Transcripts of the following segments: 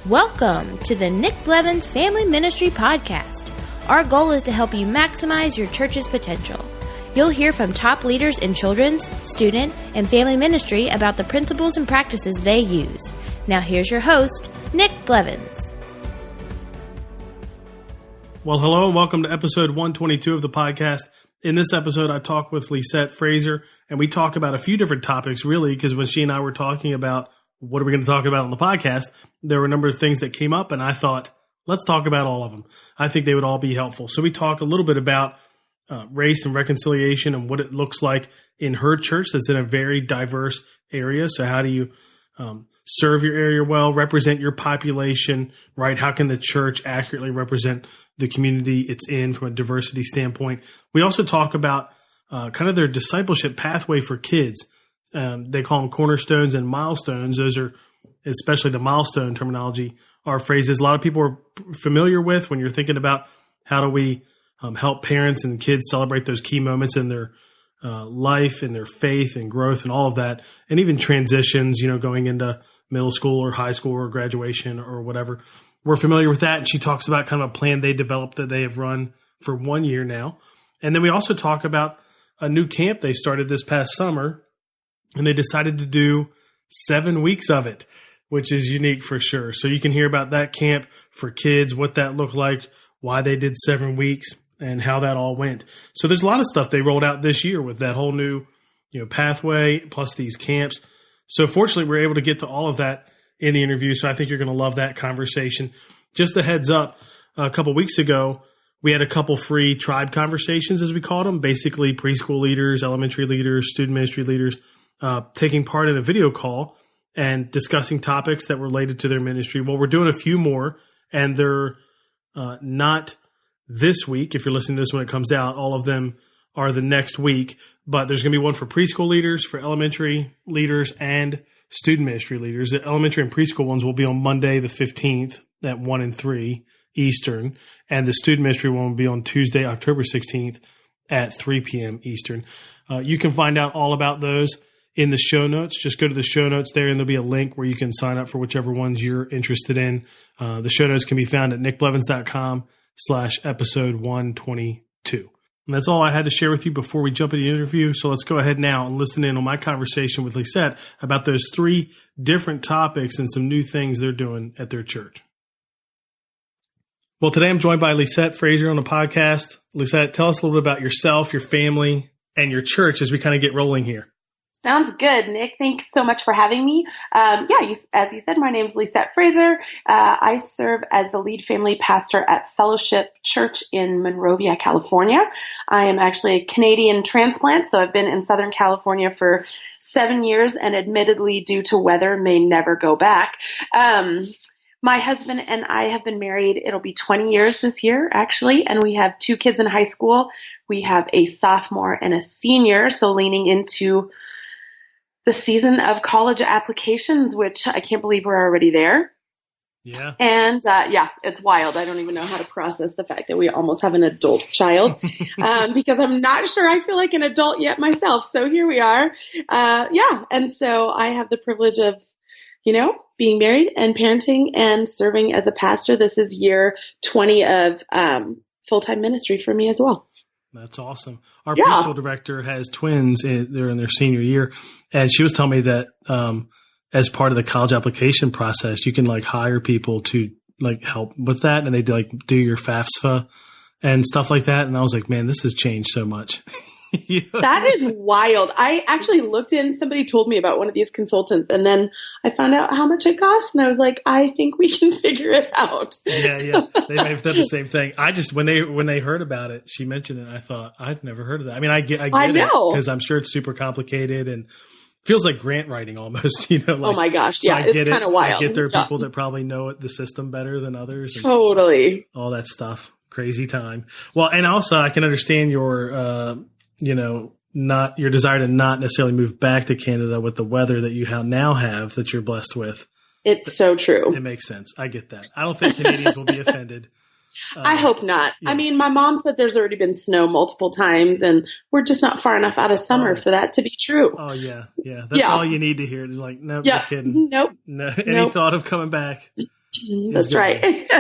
Welcome to the Nick Blevins Family Ministry Podcast. Our goal is to help you maximize your church's potential. You'll hear from top leaders in children's, student, and family ministry about the principles and practices they use. Now here's your host, Nick Blevins. Well, hello and welcome to episode 122 of the podcast. In this episode, I talk with Lisette Fraser, and we talk about a few different topics, really, because when she and I were talking about what are we going to talk about on the podcast, there were a number of things that came up, and I thought, let's talk about all of them. I think they would all be helpful. So we talk a little bit about race and reconciliation and what it looks like in her church that's in a very diverse area. So how do you serve your area well, represent your population, right? How can the church accurately represent the community it's in from a diversity standpoint? We also talk about kind of their discipleship pathway for kids. They call them cornerstones and milestones. Those are, especially the milestone terminology, are phrases a lot of people are familiar with when you're thinking about how do we help parents and kids celebrate those key moments in their life and their faith and growth and all of that, and even transitions, going into middle school or high school or graduation or whatever. We're familiar with that. And she talks about kind of a plan they developed that they have run for 1 year now. And then we also talk about a new camp they started this past summer, and they decided to do 7 weeks of it, which is unique for sure. So you can hear about that camp for kids, what that looked like, why they did 7 weeks, and how that all went. So there's a lot of stuff they rolled out this year with that whole new, pathway plus these camps. So fortunately, we're able to get to all of that in the interview. So I think you're going to love that conversation. Just a heads up, a couple weeks ago, we had a couple free tribe conversations, as we called them, basically preschool leaders, elementary leaders, student ministry leaders, taking part in a video call and discussing topics that were related to their ministry. Well, we're doing a few more, and they're not this week. If you're listening to this when it comes out, all of them are the next week. But there's going to be one for preschool leaders, for elementary leaders, and student ministry leaders. The elementary and preschool ones will be on Monday the 15th at 1 and 3 Eastern, and the student ministry one will be on Tuesday, October 16th at 3 p.m. Eastern. You can find out all about those in the show notes. Just go to the show notes there, and there'll be a link where you can sign up for whichever ones you're interested in. The show notes can be found at nickblevins.com/episode 122. And that's all I had to share with you before we jump into the interview. So let's go ahead now and listen in on my conversation with Lisette about those 3 different topics and some new things they're doing at their church. Well, today I'm joined by Lisette Fraser on the podcast. Lisette, tell us a little bit about yourself, your family, and your church as we kind of get rolling here. Sounds good, Nick. Thanks so much for having me. As you said, my name is Lisette Fraser. I serve as the lead family pastor at Fellowship Church in Monrovia, California. I am actually a Canadian transplant, so I've been in Southern California for 7 years, and admittedly, due to weather, may never go back. My husband and I have been married. It'll be 20 years this year, actually, and we have 2 kids in high school. We have a sophomore and a senior, so leaning into the season of college applications, which I can't believe we're already there. Yeah. And it's wild. I don't even know how to process the fact that we almost have an adult child because I'm not sure I feel like an adult yet myself. So here we are. And so I have the privilege of, being married and parenting and serving as a pastor. This is year 20 of full-time ministry for me as well. That's awesome. Our preschool director has twins. They're in their senior year. And she was telling me that as part of the college application process, you can hire people to help with that. And they do your FAFSA and stuff like that. And I was like, man, this has changed so much. That is wild. I actually looked in, somebody told me about one of these consultants, and then I found out how much it cost, and I was like, I think we can figure it out. Yeah. They may have done the same thing. I just, when they heard about it, she mentioned it, I thought, I've never heard of that. I mean, I get it, because I'm sure it's super complicated and feels like grant writing almost, oh my gosh. Yeah. So it's kind of wild. I get there are people that probably know the system better than others. Totally. All that stuff. Crazy time. Well, and also I can understand your, not your desire to not necessarily move back to Canada with the weather that you now have that you're blessed with. It's so true. It makes sense. I get that. I don't think Canadians will be offended. I hope not. Yeah. I mean, my mom said there's already been snow multiple times, and we're just not far enough out of summer for that to be true. Oh, yeah. That's all you need to hear. It's like, nope, just kidding. Nope. No. Any thought of coming back? That's right.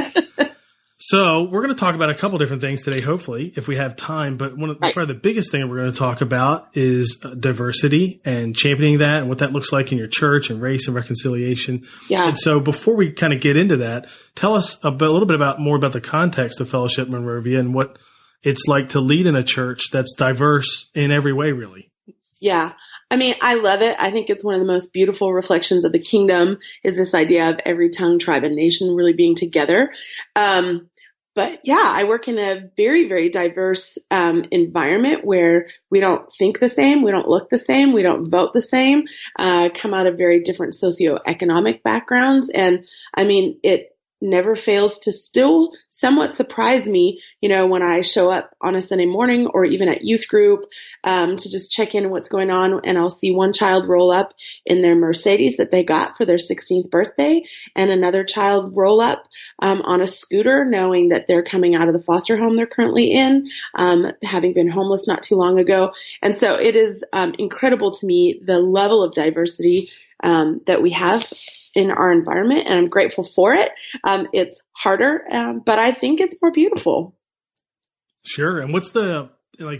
So we're going to talk about a couple different things today, hopefully, if we have time. But probably the biggest thing we're going to talk about is diversity and championing that and what that looks like in your church and race and reconciliation. Yeah. And so before we kind of get into that, tell us a little bit more about the context of Fellowship Monrovia and what it's like to lead in a church that's diverse in every way, really. Yeah. I mean, I love it. I think it's one of the most beautiful reflections of the kingdom is this idea of every tongue, tribe, and nation really being together. But yeah, I work in a very, very diverse environment where we don't think the same, we don't look the same, we don't vote the same, come out of very different socioeconomic backgrounds. And I mean, it never fails to still somewhat surprise me, when I show up on a Sunday morning or even at youth group, to just check in on what's going on. And I'll see one child roll up in their Mercedes that they got for their 16th birthday and another child roll up, on a scooter, knowing that they're coming out of the foster home they're currently in, having been homeless not too long ago. And so it is, incredible to me, the level of diversity, that we have in our environment, and I'm grateful for it. It's harder, but I think it's more beautiful. Sure. And what's to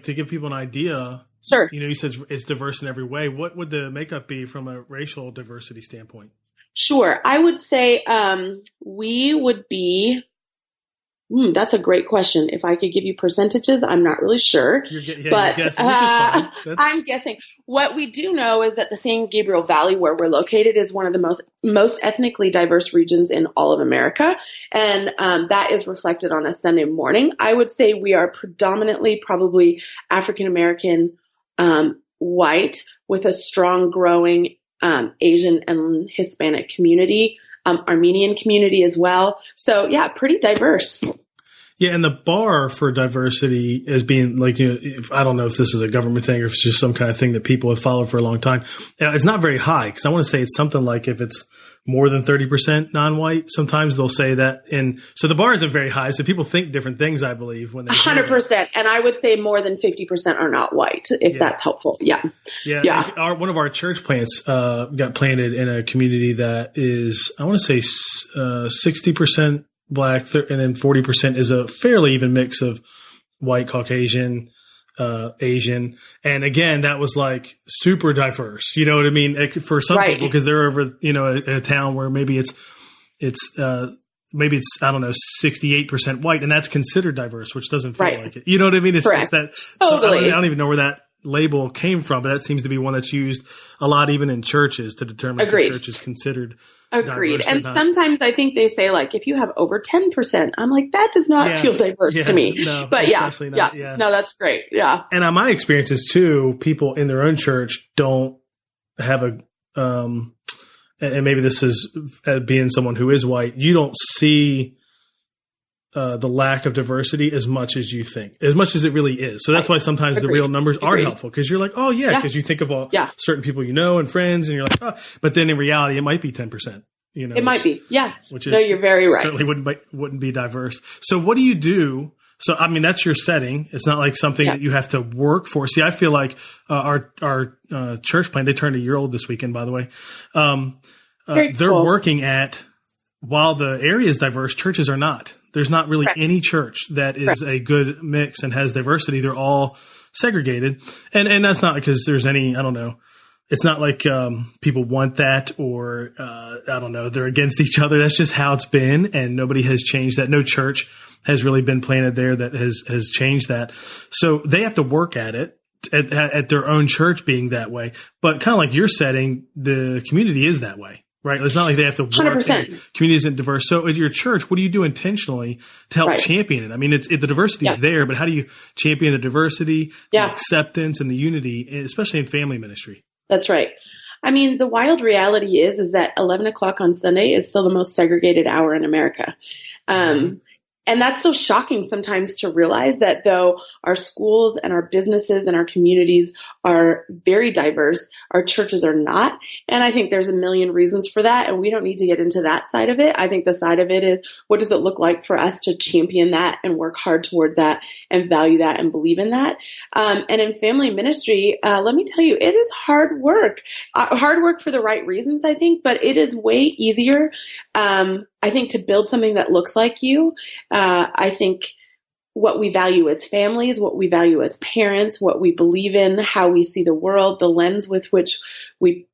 give people an idea? Sure. You said it's diverse in every way. What would the makeup be from a racial diversity standpoint? Sure. I would say we would be. That's a great question. If I could give you percentages, I'm not really sure, but I'm guessing. What we do know is that the San Gabriel Valley, where we're located, is one of the most ethnically diverse regions in all of America, and that is reflected on a Sunday morning. I would say we are predominantly probably African American, white, with a strong growing Asian and Hispanic community. Armenian community as well. So yeah, pretty diverse. Yeah. And the bar for diversity is being I don't know if this is a government thing or if it's just some kind of thing that people have followed for a long time. It's not very high because I want to say it's something like if it's more than 30% non-white, sometimes they'll say that. And so the bar isn't very high. So people think different things, I believe, when they 100%. And I would say more than 50% are not white, if that's helpful. Yeah. Yeah. One of our church plants got planted in a community that is, I want to say 60% black, and then 40% is a fairly even mix of white, Caucasian, Asian. And again, that was like super diverse. You know what I mean? For some people, because they're over, a town where maybe it's, I don't know, 68% white, and that's considered diverse, which doesn't feel like it. You know what I mean? It's just that. Totally. So I don't even know where that label came from, but that seems to be one that's used a lot, even in churches, to determine if a church is considered Agreed. And sometimes I think they say, if you have over 10%, I'm like, that does not feel diverse to me. No, but no, that's great. Yeah. And on my experiences too, people in their own church don't have and maybe this is being someone who is white, you don't see the lack of diversity as much as you think, as much as it really is. So that's why sometimes the real numbers are helpful, because you're like, oh yeah, because you think of all certain people and friends, and you're like, oh, but then in reality, it might be 10%. It might be, which no, you're very right. Certainly wouldn't be diverse. So what do you do? So I mean, that's your setting. It's not like something that you have to work for. See, I feel like our church plant, they turned a year old this weekend, by the way. They're working at, while the area is diverse, churches are not. There's not really any church that is a good mix and has diversity. They're all segregated. And that's not because there's any, I don't know. It's not like people want that or, I don't know, they're against each other. That's just how it's been, and nobody has changed that. No church has really been planted there that has changed that. So they have to work at it, at their own church being that way. But kind of like your setting, the community is that way. Right. It's not like they have to work. 100%. Community isn't diverse. So at your church, what do you do intentionally to help champion it? I mean, the diversity is there, but how do you champion the diversity, the acceptance, and the unity, especially in family ministry? That's right. I mean, the wild reality is that 11 o'clock on Sunday is still the most segregated hour in America. And that's so shocking sometimes to realize that though our schools and our businesses and our communities are very diverse, our churches are not. And I think there's a million reasons for that. And we don't need to get into that side of it. I think the side of it is, what does it look like for us to champion that and work hard towards that and value that and believe in that? And in family ministry, let me tell you, it is hard work for the right reasons, I think, but it is way easier. I think to build something that looks like you, I think what we value as families, what we value as parents, what we believe in, how we see the world, the lens with which we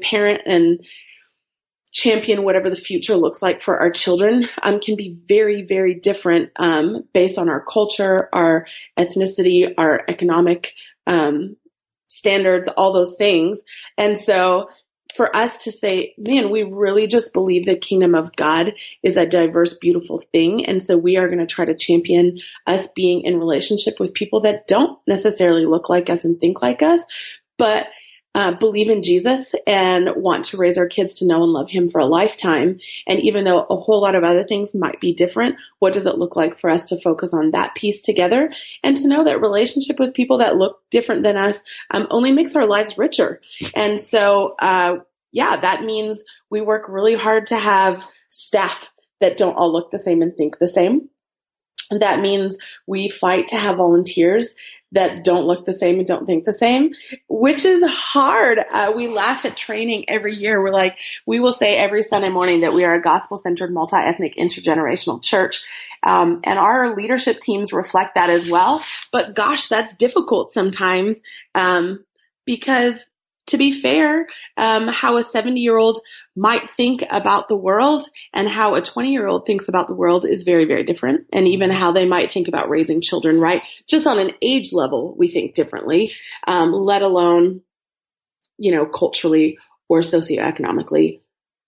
parent and champion whatever the future looks like for our children, can be very, very different, based on our culture, our ethnicity, our economic, standards, all those things. And so for us to say, man, we really just believe the kingdom of God is a diverse, beautiful thing. And so we are going to try to champion us being in relationship with people that don't necessarily look like us and think like us, but believe in Jesus and want to raise our kids to know and love him for a lifetime. And even though a whole lot of other things might be different, what does it look like for us to focus on that piece together and to know that relationship with people that look different than us only makes our lives richer. And so, that means we work really hard to have staff that don't all look the same and think the same. And that means we fight to have volunteers that don't look the same and don't think the same, which is hard. We laugh at training every year. We will say every Sunday morning that we are a gospel-centered, multi-ethnic, intergenerational church. And our leadership teams reflect that as well. But gosh, that's difficult sometimes, because to be fair, how a 70-year-old might think about the world and how a 20-year-old thinks about the world is very, very different. And even how they might think about raising children, right? Just on an age level, we think differently, let alone, culturally or socioeconomically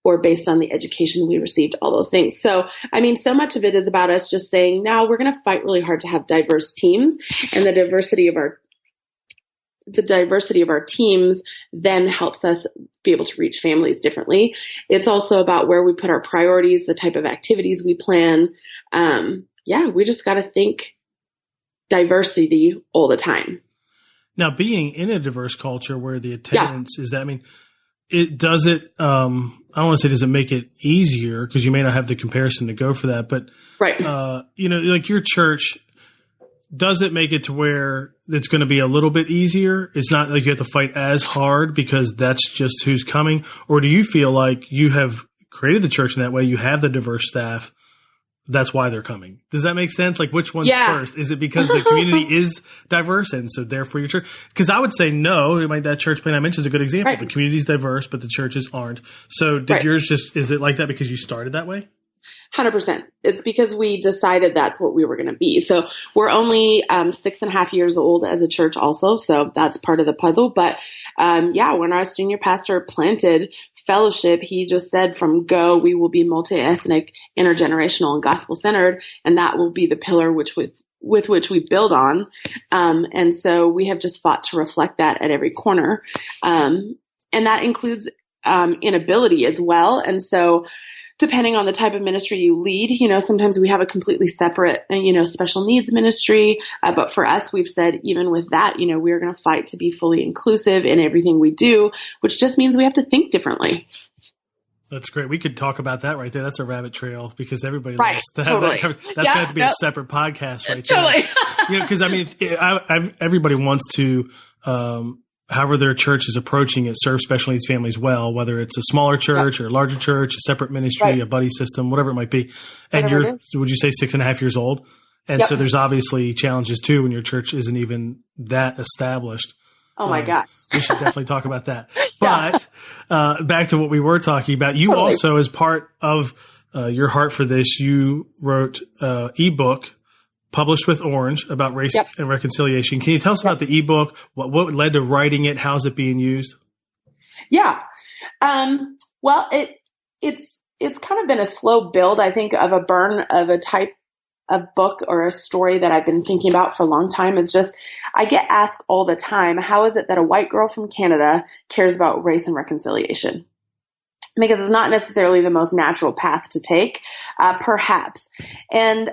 or based on the education we received, all those things. So, so much of it is about us just saying, no, we're going to fight really hard to have diverse teams, and the diversity of our teams then helps us be able to reach families differently. It's also about where we put our priorities, the type of activities we plan. We just got to think diversity all the time. Now, being in a diverse culture where the attendance is that, I don't want to say does it make it easier, because you may not have the comparison to go for that, but right. Like your church, does it make it to where it's going to be a little bit easier? It's not like you have to fight as hard because that's just who's coming? Or do you feel like you have created the church in that way? You have the diverse staff. That's why they're coming. Does that make sense? Like, which one's first? Is it because the community is diverse and so therefore your church? Because I would say no. Like that church plan I mentioned is a good example. Right. The community is diverse, but the churches aren't. So did yours is it like that because you started that way? 100%. It's because we decided that's what we were going to be. So we're only 6.5 years old as a church also. So that's part of the puzzle. But when our senior pastor planted Fellowship, he just said from go, we will be multi-ethnic, intergenerational, and gospel-centered. And that will be the pillar with which we build on. And so we have just fought to reflect that at every corner. And that includes inability as well. And so depending on the type of ministry you lead, sometimes we have a completely separate, special needs ministry. But for us, we've said even with that, we're going to fight to be fully inclusive in everything we do, which just means we have to think differently. That's great. We could talk about that right there. That's a rabbit trail because everybody right, loves that. Totally. That's going to have to be a separate podcast right totally. there. Because everybody wants to, however their church is approaching it, serve special needs families well, whether it's a smaller church or a larger church, a separate ministry, a buddy system, whatever it might be. And would you say 6.5 years old? And so there's obviously challenges too when your church isn't even that established. Oh my gosh. We should definitely talk about that. But back to what we were talking about, you also, as part of your heart for this, you wrote ebook published with Orange about race and reconciliation. Can you tell us about the ebook? What led to writing it? How's it being used? Yeah. Well, it's kind of been a slow build, I think, of a burn of a type of book or a story that I've been thinking about for a long time. It's just, I get asked all the time, how is it that a white girl from Canada cares about race and reconciliation? Because it's not necessarily the most natural path to take, perhaps. And,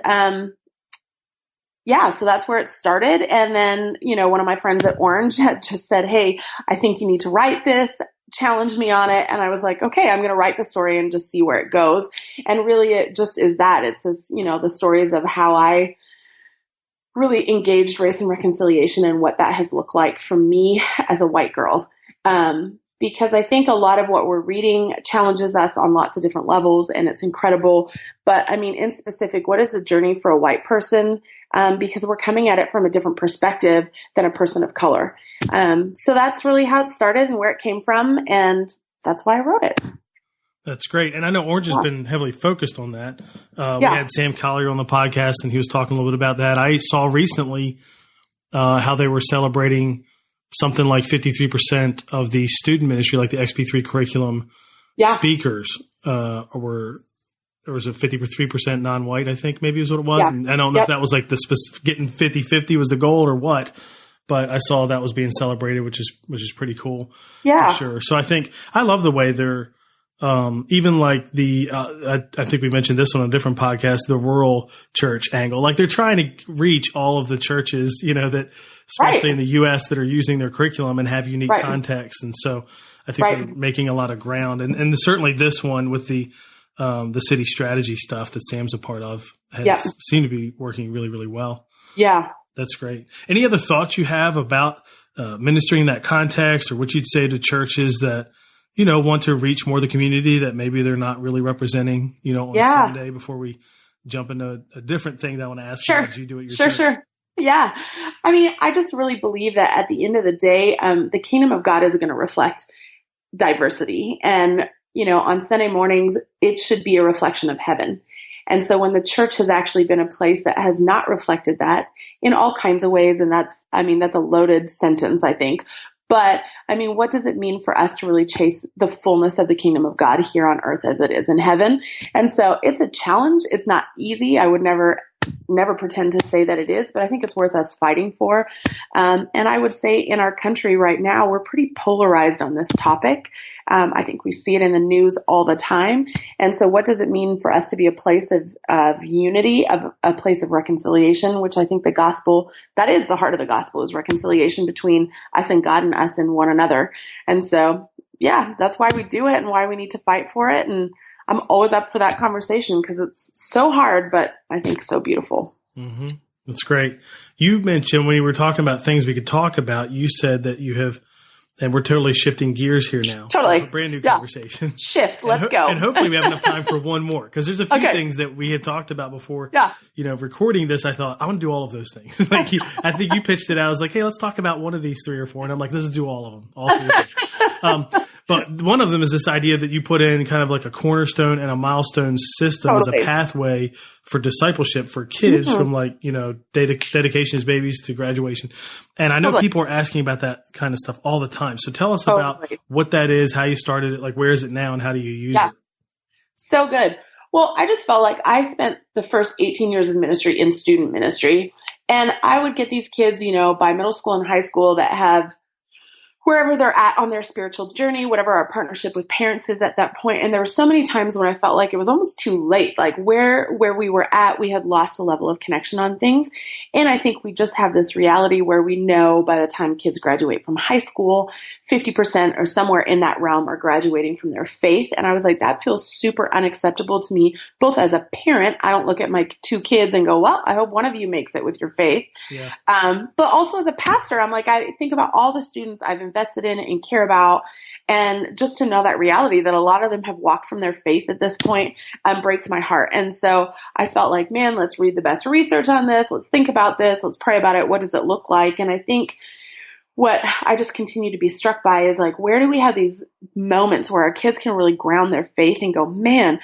so that's where it started. And then, one of my friends at Orange had just said, hey, I think you need to write this, challenged me on it. And I was like, okay, I'm going to write the story and just see where it goes. And really it just is that. It's this, the stories of how I really engaged race and reconciliation and what that has looked like for me as a white girl. because I think a lot of what we're reading challenges us on lots of different levels, and it's incredible. But I mean, in specific, what is the journey for a white person? Because we're coming at it from a different perspective than a person of color. So that's really how it started and where it came from, and that's why I wrote it. That's great. And I know Orange has been heavily focused on that. We had Sam Collier on the podcast, and he was talking a little bit about that. I saw recently how they were celebrating something like 53% of the student ministry, like the XP3 curriculum speakers, or was it 53% non-white, I think maybe is what it was. And I don't know if that was like the specific, getting 50-50 was the goal or what, but I saw that was being celebrated, which is pretty cool. For sure. So I love the way they're, even like I think we mentioned this on a different podcast, the rural church angle. Like they're trying to reach all of the churches, that especially in the U.S. that are using their curriculum and have unique contexts. And so I think they're making a lot of ground. And certainly this one with the city strategy stuff that Sam's a part of has seemed to be working really, really well. Yeah. That's great. Any other thoughts you have about ministering in that context, or what you'd say to churches that want to reach more of the community that maybe they're not really representing, on Sunday, before we jump into a different thing that I want to ask you as you do it yourself? Sure. Yeah. I mean, I just really believe that at the end of the day, the kingdom of God is going to reflect diversity. And, on Sunday mornings, it should be a reflection of heaven. And so when the church has actually been a place that has not reflected that in all kinds of ways, and that's a loaded sentence, I think. But what does it mean for us to really chase the fullness of the kingdom of God here on earth as it is in heaven? And so it's a challenge. It's not easy. I would never pretend to say that it is, but I think it's worth us fighting for. And I would say in our country right now, we're pretty polarized on this topic. I think we see it in the news all the time. And so what does it mean for us to be a place of unity, of a place of reconciliation, which I think the gospel, that is the heart of the gospel, is reconciliation between us and God and us and one another. And so, that's why we do it and why we need to fight for it. And I'm always up for that conversation because it's so hard, but I think so beautiful. Mm-hmm. That's great. You mentioned when you were talking about things we could talk about, you said that you have, and we're totally shifting gears here now. Totally. A brand new conversation. Shift. Let's go. And hopefully we have enough time for one more, because there's a few things that we had talked about before. Recording this, I thought, I want to do all of those things. I think you pitched it out. I was like, hey, let's talk about one of these 3 or 4. And I'm like, let's do all of them. All 3 of them. But one of them is this idea that you put in kind of like a cornerstone and a milestone system as a pathway for discipleship for kids from dedication as babies to graduation. And I know people are asking about that kind of stuff all the time. So tell us about what that is, how you started it, like where is it now, and how do you use it? So good. Well, I just felt like I spent the first 18 years of ministry in student ministry, and I would get these kids, by middle school and high school that have wherever they're at on their spiritual journey, whatever our partnership with parents is at that point. And there were so many times when I felt like it was almost too late, like where we were at, we had lost a level of connection on things. And I think we just have this reality where we know by the time kids graduate from high school, 50% or somewhere in that realm are graduating from their faith. And I was like, that feels super unacceptable to me, both as a parent. I don't look at my 2 kids and go, well, I hope one of you makes it with your faith. Yeah. But also as a pastor, I'm like, I think about all the students I've invested in and care about, and just to know that reality that a lot of them have walked from their faith at this point breaks my heart. And so I felt like, man, let's read the best research on this. Let's think about this. Let's pray about it. What does it look like? And I think what I just continue to be struck by is like, where do we have these moments where our kids can really ground their faith and go, man,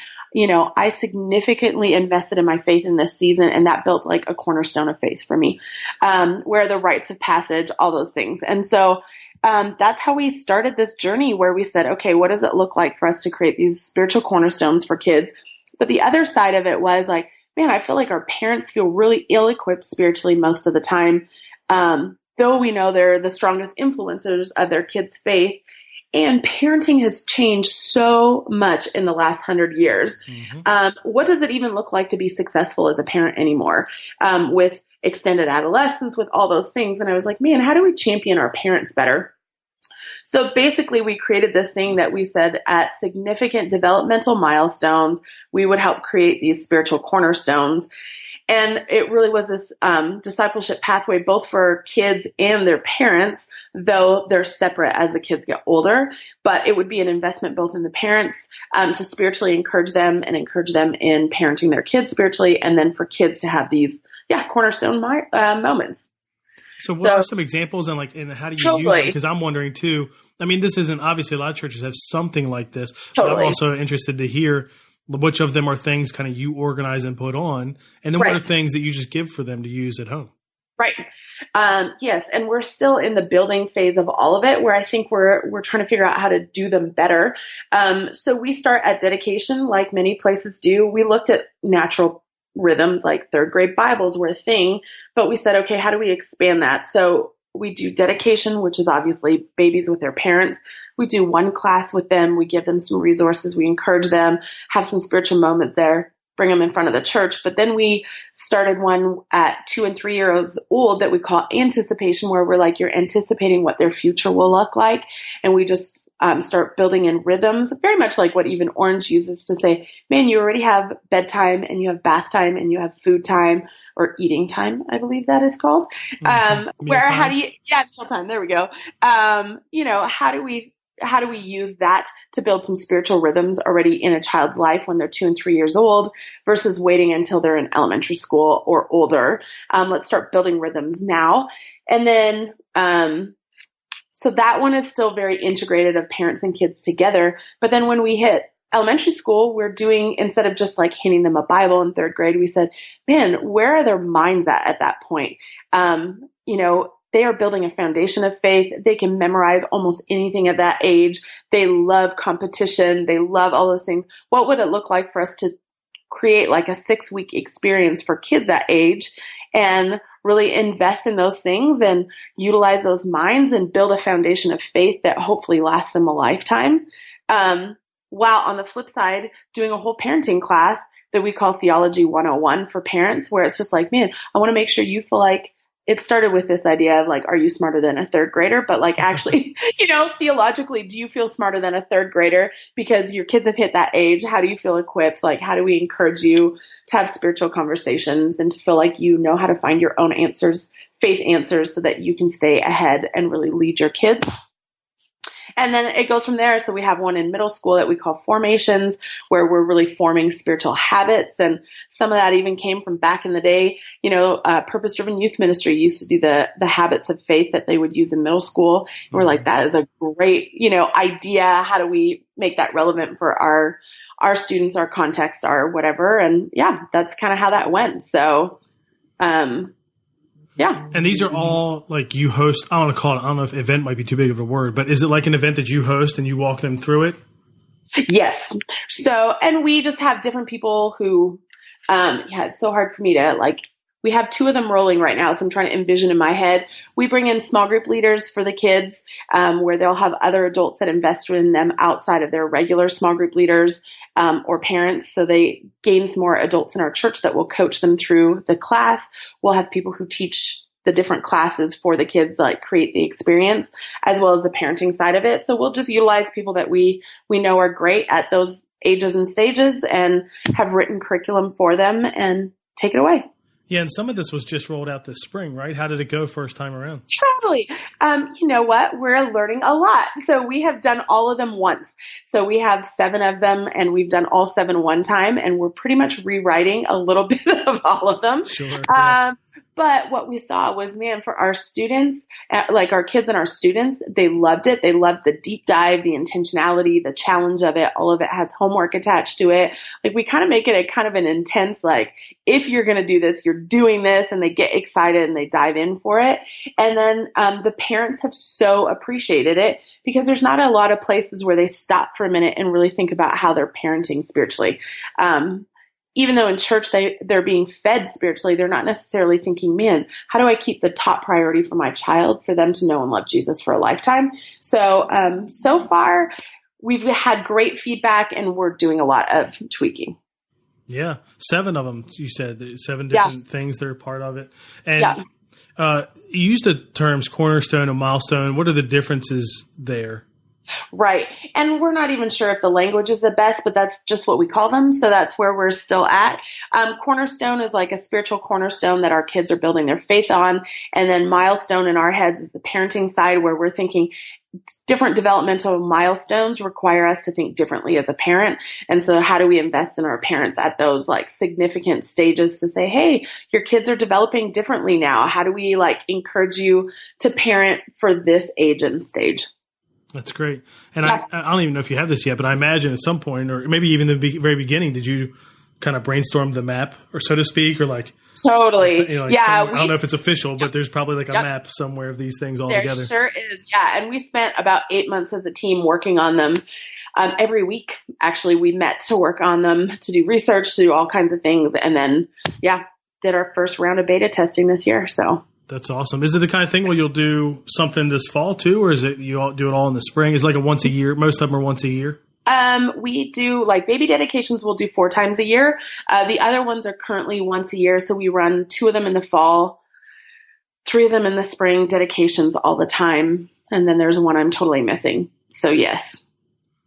I significantly invested in my faith in this season, and that built like a cornerstone of faith for me, where the rites of passage, all those things. And so that's how we started this journey, where we said, okay, what does it look like for us to create these spiritual cornerstones for kids? But the other side of it was like, man, I feel like our parents feel really ill-equipped spiritually most of the time, though we know they're the strongest influencers of their kids' faith. And parenting has changed so much in the last 100 years. Mm-hmm. What does it even look like to be successful as a parent anymore? With extended adolescence, with all those things. And I was like, man, how do we champion our parents better? So basically we created this thing that we said at significant developmental milestones, we would help create these spiritual cornerstones. And it really was this discipleship pathway, both for kids and their parents, though they're separate as the kids get older. But it would be an investment both in the parents to spiritually encourage them and encourage them in parenting their kids spiritually, and then for kids to have these, cornerstone moments. So what are some examples and how do you use it? Because I'm wondering too, I mean, this isn't obviously a lot of churches have something like this, but I'm also interested to hear which of them are things kind of you organize and put on, and then what are things that you just give for them to use at home? Right. Yes. And we're still in the building phase of all of it, where I think we're trying to figure out how to do them better. So we start at dedication, like many places do. We looked at natural rhythms, like third grade Bibles were a thing, but we said, okay, how do we expand that? So we do dedication, which is obviously babies with their parents. We do one class with them. We give them some resources. We encourage them, have some spiritual moments there, bring them in front of the church. But then we started one at 2 and 3 years old that we call anticipation, where we're like, you're anticipating what their future will look like. And we just start building in rhythms, very much like what even Orange uses to say, man, you already have bedtime and you have bath time and you have food time or eating time, I believe that is called. How do you, meal time, there we go. How do we use that to build some spiritual rhythms already in a child's life when they're 2 and 3 years old versus waiting until they're in elementary school or older? Let's start building rhythms now. And then, so that one is still very integrated of parents and kids together. But then when we hit elementary school, we're doing, instead of just like handing them a Bible in third grade, we said, man, where are their minds at that point? They are building a foundation of faith. They can memorize almost anything at that age. They love competition. They love all those things. What would it look like for us to create like a 6-week experience for kids that age and really invest in those things and utilize those minds and build a foundation of faith that hopefully lasts them a lifetime? While on the flip side, doing a whole parenting class that we call Theology 101 for parents, where it's just like, man, I want to make sure you feel like it started with this idea of like, are you smarter than a third grader? But like actually, theologically, do you feel smarter than a third grader because your kids have hit that age? How do you feel equipped? Like, how do we encourage you to have spiritual conversations and to feel like you know how to find your own answers, faith answers, so that you can stay ahead and really lead your kids? And then it goes from there. So we have one in middle school that we call Formations, where we're really forming spiritual habits. And some of that even came from back in the day. Purpose-driven youth ministry used to do the habits of faith that they would use in middle school. And we're like, that is a great, idea. How do we make that relevant for our students, our context, our whatever? And that's kind of how that went. So, yeah. And these are all like you host, I don't know if event might be too big of a word, but is it like an event that you host and you walk them through it? Yes. So, and we just have different people who, it's so hard for me to we have 2 of them rolling right now. So I'm trying to envision in my head. We bring in small group leaders for the kids, where they'll have other adults that invest in them outside of their regular small group leaders, or parents. So they gain some more adults in our church that will coach them through the class. We'll have people who teach the different classes for the kids, like create the experience, as well as the parenting side of it. So we'll just utilize people that we know are great at those ages and stages and have written curriculum for them and take it away. Yeah, and some of this was just rolled out this spring, right? How did it go first time around? Totally. You know what? We're learning a lot. So we have done all of them once. So we have 7 of them, and we've done all 7 one time, and we're pretty much rewriting a little bit of all of them. Sure. Yeah. But what we saw was, man, for our students, like our kids and our students, they loved it. They loved the deep dive, the intentionality, the challenge of it. All of it has homework attached to it. Like we kind of make it a kind of an intense, like, if you're going to do this, you're doing this, and they get excited and they dive in for it. And then the parents have so appreciated it because there's not a lot of places where they stop for a minute and really think about how they're parenting spiritually. Even though in church they're being fed spiritually, they're not necessarily thinking, man, how do I keep the top priority for my child for them to know and love Jesus for a lifetime? So, so far we've had great feedback and we're doing a lot of tweaking. Yeah. 7 of them, you said 7 different things that are part of it. And you used the terms cornerstone and milestone. What are the differences there? Right. And we're not even sure if the language is the best, but that's just what we call them. So that's where we're still at. Cornerstone is like a spiritual cornerstone that our kids are building their faith on. And then milestone in our heads is the parenting side, where we're thinking different developmental milestones require us to think differently as a parent. And so how do we invest in our parents at those like significant stages to say, hey, your kids are developing differently now. How do we like encourage you to parent for this age and stage? That's great. And I don't even know if you have this yet, but I imagine at some point, or maybe even the very beginning, did you kind of brainstorm the map, or so to speak, or like totally? I don't know if it's official, but there's probably like a map somewhere of these things all together. There sure is. Yeah. And we spent about 8 months as a team working on them. Every week, actually, we met to work on them, to do research, to do all kinds of things. And then, did our first round of beta testing this year. So. That's awesome. Is it the kind of thing where you'll do something this fall too, or is it you all do it all in the spring? Is it like a once a year? Most of them are once a year. We do like baby dedications. We'll do 4 times a year. The other ones are currently once a year. So we run 2 of them in the fall, 3 of them in the spring, dedications all the time. And then there's one I'm totally missing. So yes.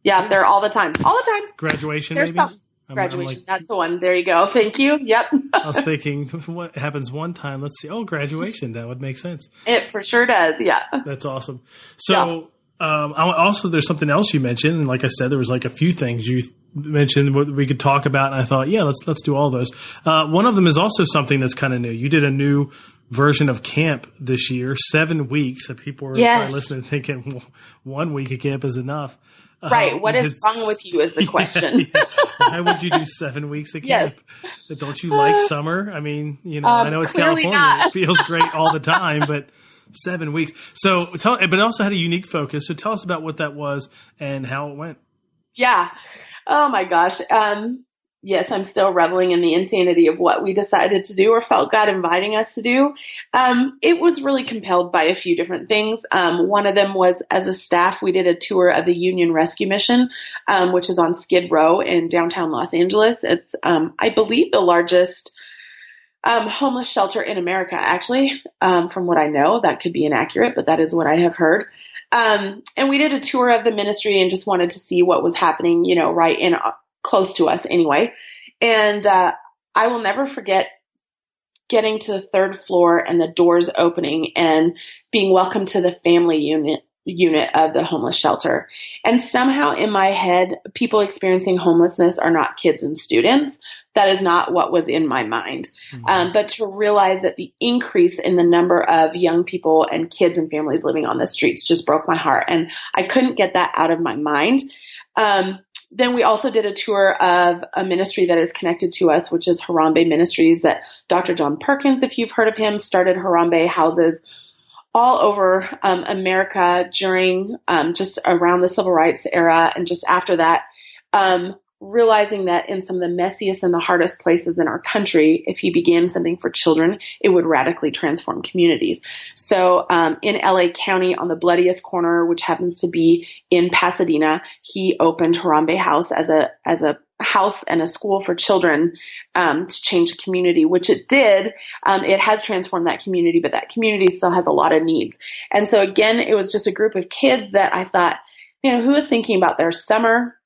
Yeah, they're all the time. All the time. Graduation, there's maybe? Some. Graduation. That's the one. There you go. Thank you. Yep. I was thinking, what happens one time? Let's see. Oh, graduation. That would make sense. It for sure does. Yeah. That's awesome. So, also, there's something else you mentioned. And like I said, there was like a few things you mentioned what we could talk about. And I thought, let's do all those. One of them is also something that's kind of new. You did a new version of camp this year, 7 weeks. People were probably listening thinking, well, 1 week of camp is enough. Right. What is wrong with you is the question. Why would you do 7 weeks of camp? Yes. Don't you like summer? I mean, I know it's California. Not. It feels great all the time, but 7 weeks. So but it also had a unique focus. So tell us about what that was and how it went. Yeah. Oh my gosh. Yes, I'm still reveling in the insanity of what we decided to do or felt God inviting us to do. It was really compelled by a few different things. One of them was, as a staff, we did a tour of the Union Rescue Mission, which is on Skid Row in downtown Los Angeles. It's, I believe, the largest homeless shelter in America, actually. From what I know, that could be inaccurate, but that is what I have heard. And we did a tour of the ministry and just wanted to see what was happening, right in close to us anyway. And I will never forget getting to the 3rd floor and the doors opening and being welcomed to the family unit of the homeless shelter. And somehow in my head, people experiencing homelessness are not kids and students. That is not what was in my mind. Mm-hmm. But to realize that the increase in the number of young people and kids and families living on the streets just broke my heart. And I couldn't get that out of my mind. Then we also did a tour of a ministry that is connected to us, which is Harambe Ministries, that Dr. John Perkins, if you've heard of him, started Harambe houses all over America during just around the civil rights era and just after that, realizing that in some of the messiest and the hardest places in our country, if he began something for children, it would radically transform communities. So in LA County, on the bloodiest corner, which happens to be in Pasadena, he opened Harambe House as a house and a school for children to change the community, which it did. It has transformed that community, but that community still has a lot of needs. And so again, it was just a group of kids that I thought, who is thinking about their summer?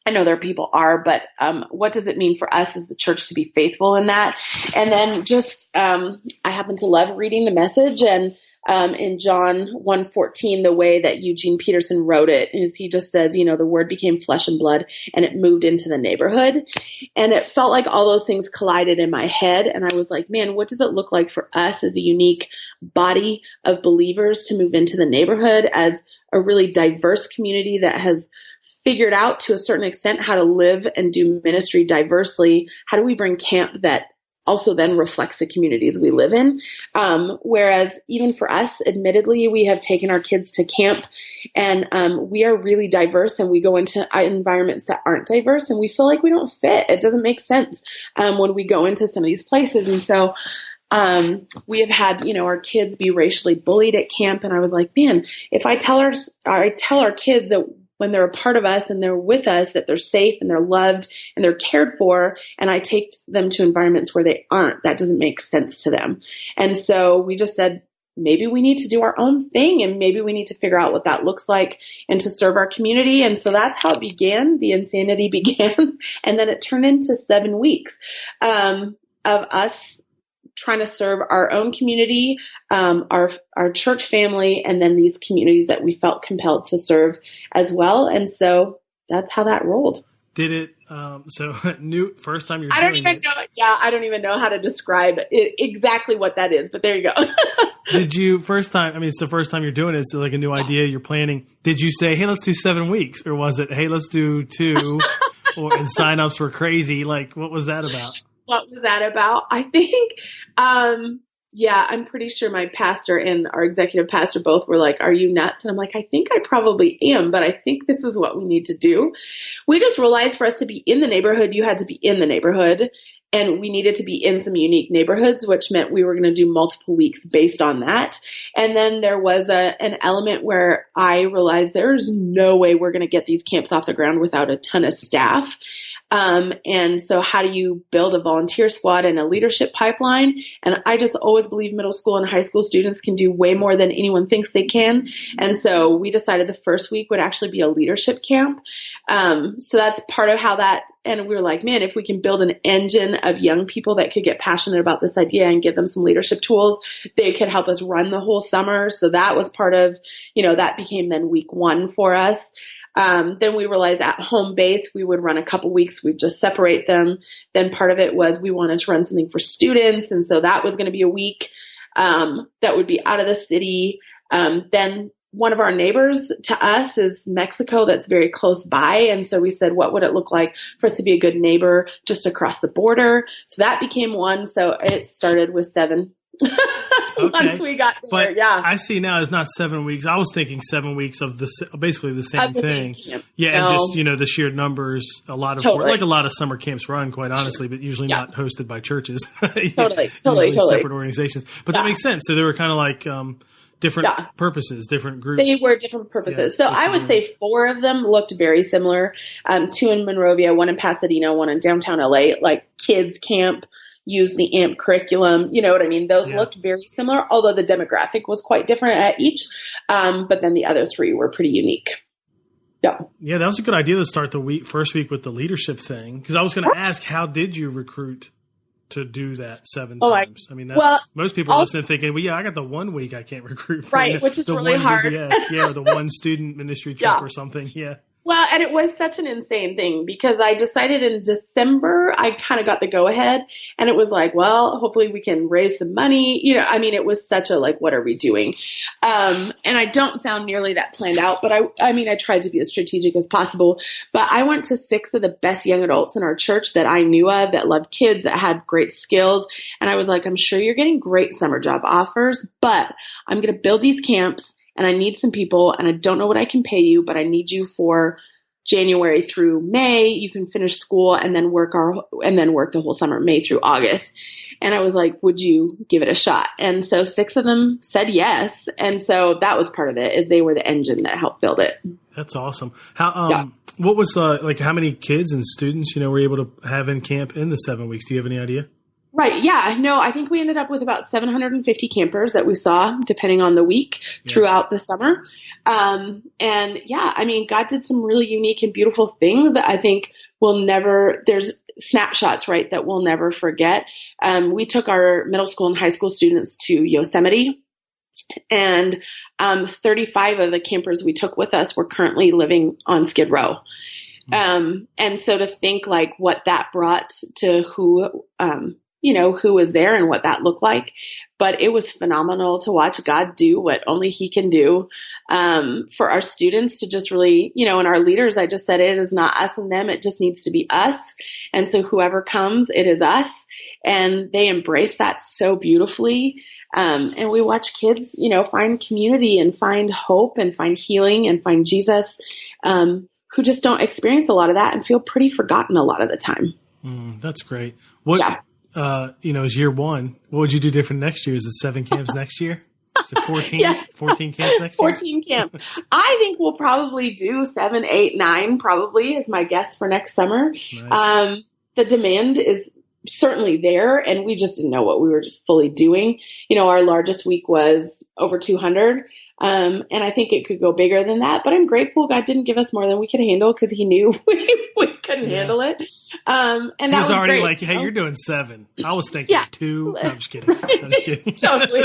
I know there people are, but what does it mean for us as the church to be faithful in that? And then just I happen to love reading the Message, and in John 1:14, the way that Eugene Peterson wrote it is he just says, the word became flesh and blood and it moved into the neighborhood. And it felt like all those things collided in my head. And I was like, man, what does it look like for us as a unique body of believers to move into the neighborhood as a really diverse community that has figured out to a certain extent how to live and do ministry diversely? How do we bring camp that also then reflects the communities we live in? Whereas even for us, admittedly, we have taken our kids to camp and we are really diverse, and we go into environments that aren't diverse and we feel like we don't fit. It doesn't make sense when we go into some of these places. And so we have had, our kids be racially bullied at camp. And I was like, man, if I tell our kids that when they're a part of us and they're with us, that they're safe and they're loved and they're cared for, and I take them to environments where they aren't, that doesn't make sense to them. And so we just said, maybe we need to do our own thing and maybe we need to figure out what that looks like and to serve our community. And so that's how it began. The insanity began. And then it turned into 7 weeks of us trying to serve our own community, our church family, and then these communities that we felt compelled to serve as well. And so that's how that rolled. Did it, so new first time you're I don't even know. Yeah. I don't even know how to describe exactly what that is, but there you go. Did you first time, I mean, it's the first time you're doing it. It's like a new idea you're planning. Did you say, hey, let's do 7 weeks? Or was it, hey, let's do 2 and signups were crazy? Like, what was that about? What was that about? I think, I'm pretty sure my pastor and our executive pastor both were like, are you nuts? And I'm like, I think I probably am, but I think this is what we need to do. We just realized for us to be in the neighborhood, you had to be in the neighborhood. And we needed to be in some unique neighborhoods, which meant we were going to do multiple weeks based on that. And then there was an element where I realized there's no way we're going to get these camps off the ground without a ton of staff. And so how do you build a volunteer squad and a leadership pipeline? And I just always believe middle school and high school students can do way more than anyone thinks they can. And so we decided the first week would actually be a leadership camp. So that's part of how that, and we were like, man, if we can build an engine of young people that could get passionate about this idea and give them some leadership tools, they could help us run the whole summer. So that was part of, that became then week 1 for us. Then we realized at home base, we would run a couple weeks. We'd just separate them. Then part of it was we wanted to run something for students. And so that was going to be a week, that would be out of the city. Then one of our neighbors to us is Mexico that's very close by. And so we said, what would it look like for us to be a good neighbor just across the border? So that became 1. So it started with 7. Once we got there, but I see now it's not 7 weeks. I was thinking 7 weeks of basically the same thing. Yeah, no. And just the sheer numbers. A lot of like a lot of summer camps run, quite honestly, but usually not hosted by churches. Totally, separate organizations. But that makes sense. So they were kind of like different purposes, different groups. They were different purposes. So I would say 4 of them looked very similar. 2 in Monrovia, 1 in Pasadena, 1 in downtown LA, like kids camp. Use the AMP curriculum. You know what I mean? Those looked very similar, although the demographic was quite different at each. But then the other 3 were pretty unique. Yeah, that was a good idea to start the first week with the leadership thing. Because I was going to ask, how did you recruit to do that 7 times? I mean, most people listen thinking, well, I got the 1 week I can't recruit from. Right, which is really hard. Or the 1 student ministry trip or something. Yeah. Well, and it was such an insane thing because I decided in December, I kind of got the go ahead and it was like, well, hopefully we can raise some money. It was such a like, what are we doing? And I don't sound nearly that planned out, but I tried to be as strategic as possible, but I went to 6 of the best young adults in our church that I knew of that loved kids, that had great skills. And I was like, I'm sure you're getting great summer job offers, but I'm going to build these camps. And I need some people and I don't know what I can pay you, but I need you for January through May. You can finish school and then work the whole summer, May through August. And I was like, would you give it a shot? And so 6 of them said yes. And so that was part of it, is they were the engine that helped build it. That's awesome. How, what was how many kids and students, were able to have in camp in the 7 weeks? Do you have any idea? Right. Yeah. No, I think we ended up with about 750 campers that we saw, depending on the week, throughout the summer. God did some really unique and beautiful things that I think there's snapshots, right, that we'll never forget. We took our middle school and high school students to Yosemite, and 35 of the campers we took with us were currently living on Skid Row. And so to think like what that brought to who was there and what that looked like. But it was phenomenal to watch God do what only he can do, for our students to just really, and our leaders, I just said, it is not us and them. It just needs to be us. And so whoever comes, it is us. And they embrace that so beautifully. And we watch kids, find community and find hope and find healing and find Jesus, who just don't experience a lot of that and feel pretty forgotten a lot of the time. That's great. Is year 1. What would you do different next year? Is it 7 camps next year? Is it 14? 14 camps next year? 14 camps. I think we'll probably do 7, 8, 9 probably is my guess for next summer. Nice. The demand is certainly there, and we just didn't know what we were fully doing. Our largest week was over 200. And I think it could go bigger than that, but I'm grateful God didn't give us more than we could handle, because he knew we couldn't handle it. And that was already great, like, hey, you're doing 7. I was thinking 2. No, I'm just kidding. I'm just kidding. Totally.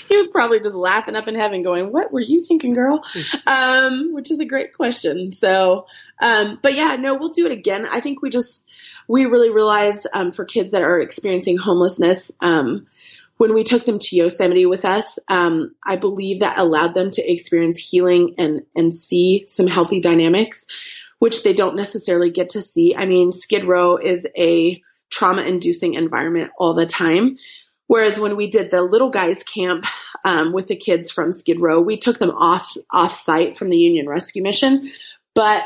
He was probably just laughing up in heaven going, what were you thinking, girl? Which is a great question. So, but yeah, no, we'll do it again. I think we really realized, for kids that are experiencing homelessness, when we took them to Yosemite with us, I believe that allowed them to experience healing and see some healthy dynamics, which they don't necessarily get to see. I mean, Skid Row is a trauma-inducing environment all the time. Whereas when we did the little guys camp with the kids from Skid Row, we took them off-site from the Union Rescue Mission. But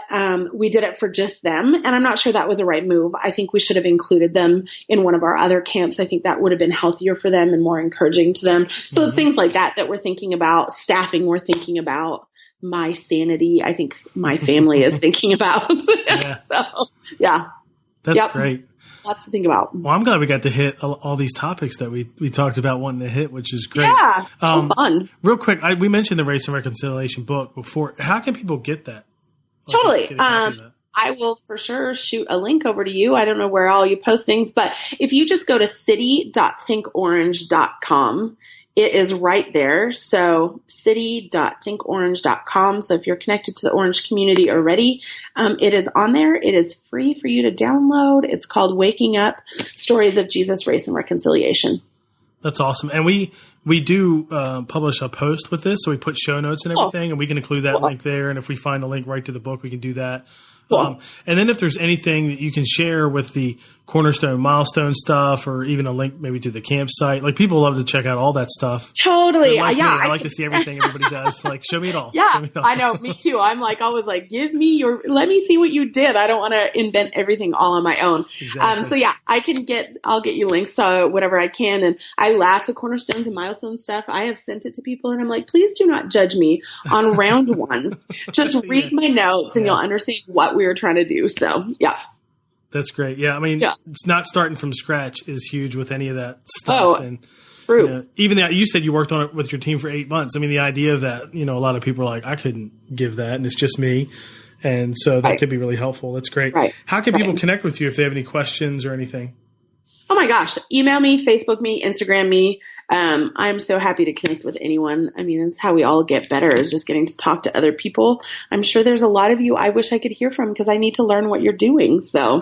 we did it for just them, and I'm not sure that was the right move. I think we should have included them in one of our other camps. I think that would have been healthier for them and more encouraging to them. So it's things like that we're thinking about. Staffing, we're thinking about. My sanity, I think my family is thinking about. Yeah. So, yeah. That's great. Lots to think about. Well, I'm glad we got to hit all these topics that we talked about wanting to hit, which is great. Yeah, so fun. Real quick, we mentioned the Race and Reconciliation book before. How can people get that? Totally. I will for sure shoot a link over to you. I don't know where all you post things, but if you just go to city.thinkorange.com, it is right there. So city.thinkorange.com. So if you're connected to the Orange community already, it is on there. It is free for you to download. It's called Waking Up: Stories of Jesus, Race, and Reconciliation. That's awesome. And we do publish a post with this, so we put show notes and everything, and we can include that link there. And if we find the link right to the book, we can do that. And then if there's anything that you can share with the Cornerstone Milestone stuff, or even a link maybe to the campsite, like people love to check out all that stuff. Totally. I like to see everything everybody does. Like, show me it all. Yeah, I know. Me too. I'm like, always like, let me see what you did. I don't want to invent everything all on my own. Exactly. So yeah, I'll get you links to whatever I can. And I laugh the Cornerstones and Milestone stuff. I have sent it to people, and I'm like, please do not judge me on round 1. Just read my notes and you'll understand what we were trying to do. So yeah. That's great. Yeah. I mean, It's not starting from scratch is huge with any of that stuff. Oh, and proof. Even that, you said you worked on it with your team for 8 months. I mean, the idea of that, a lot of people are like, I couldn't give that, and it's just me. And so that could be really helpful. That's great. Right. How can people connect with you if they have any questions or anything? Oh my gosh. Email me, Facebook me, Instagram me. I'm so happy to connect with anyone. I mean, it's how we all get better, is just getting to talk to other people. I'm sure there's a lot of you I wish I could hear from, because I need to learn what you're doing. So,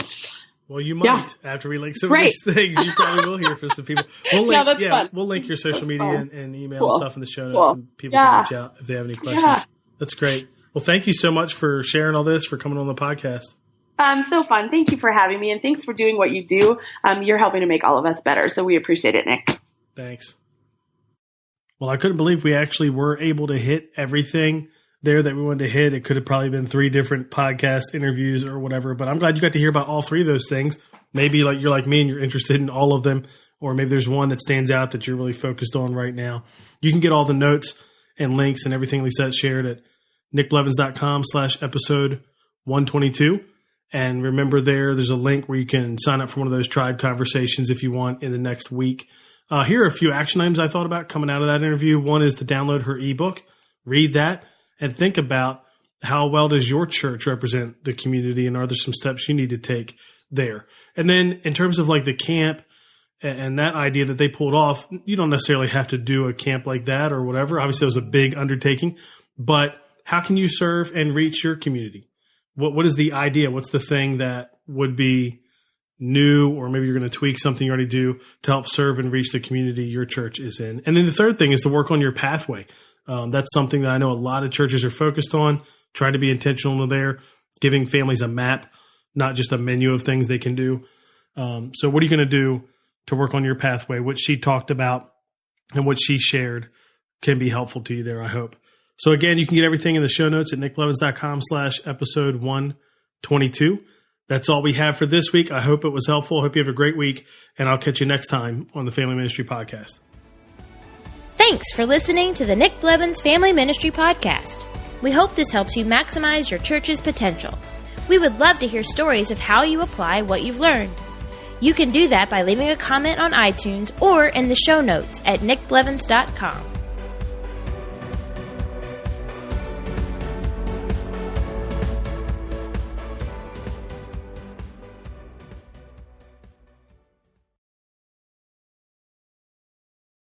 well, you might after we link some of these things. You probably will hear from some people. We'll link, we'll link your social media and email and stuff in the show notes, and people can reach out if they have any questions. Yeah. That's great. Well, thank you so much for sharing all this, for coming on the podcast. So fun. Thank you for having me, and thanks for doing what you do. You're helping to make all of us better, so we appreciate it, Nick. Thanks. Well, I couldn't believe we actually were able to hit everything there that we wanted to hit. It could have probably been 3 different podcast interviews or whatever, but I'm glad you got to hear about all 3 of those things. Maybe like you're like me and you're interested in all of them, or maybe there's one that stands out that you're really focused on right now. You can get all the notes and links and everything Lisette shared at nickblevins.com/episode 122. And remember there's a link where you can sign up for one of those tribe conversations if you want in the next week. Here are a few action items I thought about coming out of that interview. One is to download her ebook, read that, and think about how well does your church represent the community, and are there some steps you need to take there. And then in terms of like the camp and that idea that they pulled off, you don't necessarily have to do a camp like that or whatever. Obviously, it was a big undertaking, but how can you serve and reach your community? What is the idea? What's the thing that would be new, or maybe you're going to tweak something you already do to help serve and reach the community your church is in? And then the third thing is to work on your pathway. That's something that I know a lot of churches are focused on, trying to be intentional there, giving families a map, not just a menu of things they can do. So what are you going to do to work on your pathway? What she talked about and what she shared can be helpful to you there, I hope. So again, you can get everything in the show notes at nickblevins.com/episode 122. That's all we have for this week. I hope it was helpful. I hope you have a great week, and I'll catch you next time on the Family Ministry Podcast. Thanks for listening to the Nick Blevins Family Ministry Podcast. We hope this helps you maximize your church's potential. We would love to hear stories of how you apply what you've learned. You can do that by leaving a comment on iTunes or in the show notes at nickblevins.com.